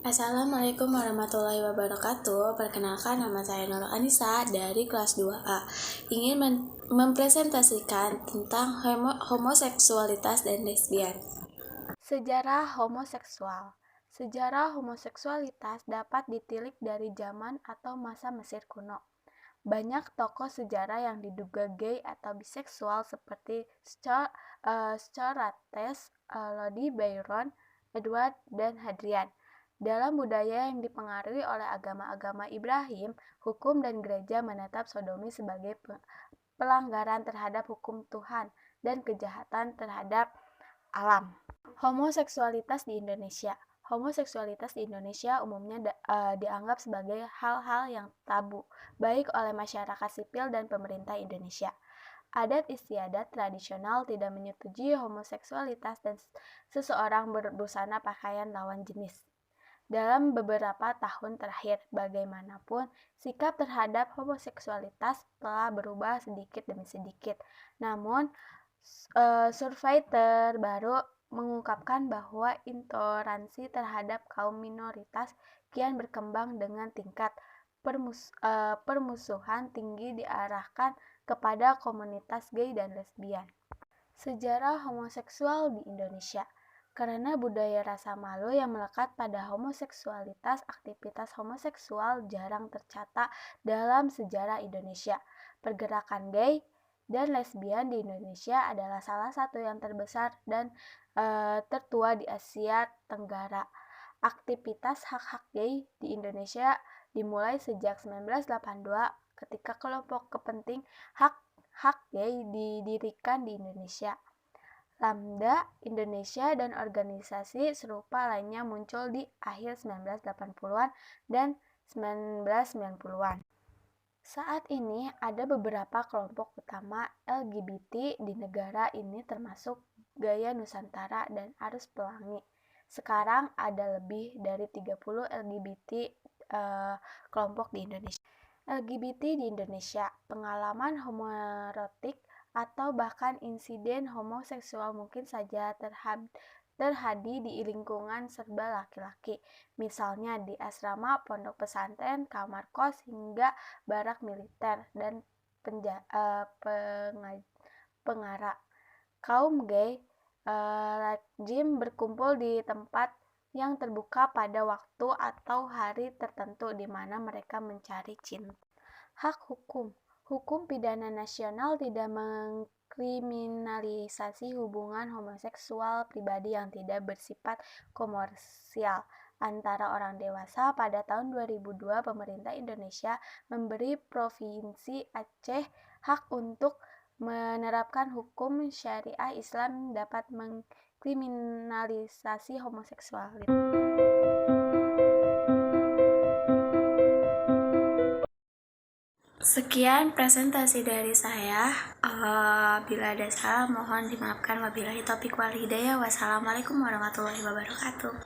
Assalamualaikum warahmatullahi wabarakatuh. Perkenalkan, nama saya Nur Anissa dari kelas 2A. Ingin mempresentasikan tentang homoseksualitas dan lesbian. Sejarah homoseksual. Sejarah homoseksualitas dapat ditilik dari zaman atau masa Mesir kuno. Banyak tokoh sejarah yang diduga gay atau biseksual seperti Socrates, Lady Byron, Edward, dan Hadrian. Dalam budaya yang dipengaruhi oleh agama-agama Ibrahim, hukum dan gereja menetap sodomi sebagai pelanggaran terhadap hukum Tuhan dan kejahatan terhadap alam. Homoseksualitas di Indonesia. Homoseksualitas di Indonesia umumnya dianggap sebagai hal-hal yang tabu, baik oleh masyarakat sipil dan pemerintah Indonesia. Adat istiadat tradisional tidak menyetujui homoseksualitas dan seseorang berbusana pakaian lawan jenis. Dalam beberapa tahun terakhir, bagaimanapun, sikap terhadap homoseksualitas telah berubah sedikit demi sedikit. Namun, survei terbaru mengungkapkan bahwa intoleransi terhadap kaum minoritas kian berkembang dengan tingkat permusuhan tinggi diarahkan kepada komunitas gay dan lesbian. Sejarah homoseksual di Indonesia. Karena budaya rasa malu yang melekat pada homoseksualitas, aktivitas homoseksual jarang tercatat dalam sejarah Indonesia. Pergerakan gay dan lesbian di Indonesia adalah salah satu yang terbesar dan tertua di Asia Tenggara. Aktivitas hak-hak gay di Indonesia dimulai sejak 1982 ketika kelompok kepenting hak gay didirikan di Indonesia. Lambda Indonesia dan organisasi serupa lainnya muncul di akhir 1980-an dan 1990-an. Saat ini ada beberapa kelompok utama LGBT di negara ini termasuk Gaya Nusantara dan Arus Pelangi. Sekarang ada lebih dari 30 LGBT kelompok di Indonesia. LGBT di Indonesia, pengalaman homoerotik atau bahkan insiden homoseksual mungkin saja terjadi di lingkungan serba laki-laki, misalnya di asrama, pondok pesantren, kamar kos, hingga barak militer dan pengara. Kaum gay lazim berkumpul di tempat yang terbuka pada waktu atau hari tertentu di mana mereka mencari cinta. Hak hukum. Hukum pidana nasional tidak mengkriminalisasi hubungan homoseksual pribadi yang tidak bersifat komersial antara orang dewasa. Pada tahun 2002, pemerintah Indonesia memberi Provinsi Aceh hak untuk menerapkan hukum syariah Islam dapat mengkriminalisasi homoseksualitas. Sekian presentasi dari saya. Bila ada salah mohon dimaafkan. Wabillahi taufiq wal hidayah. Wassalamualaikum warahmatullahi wabarakatuh.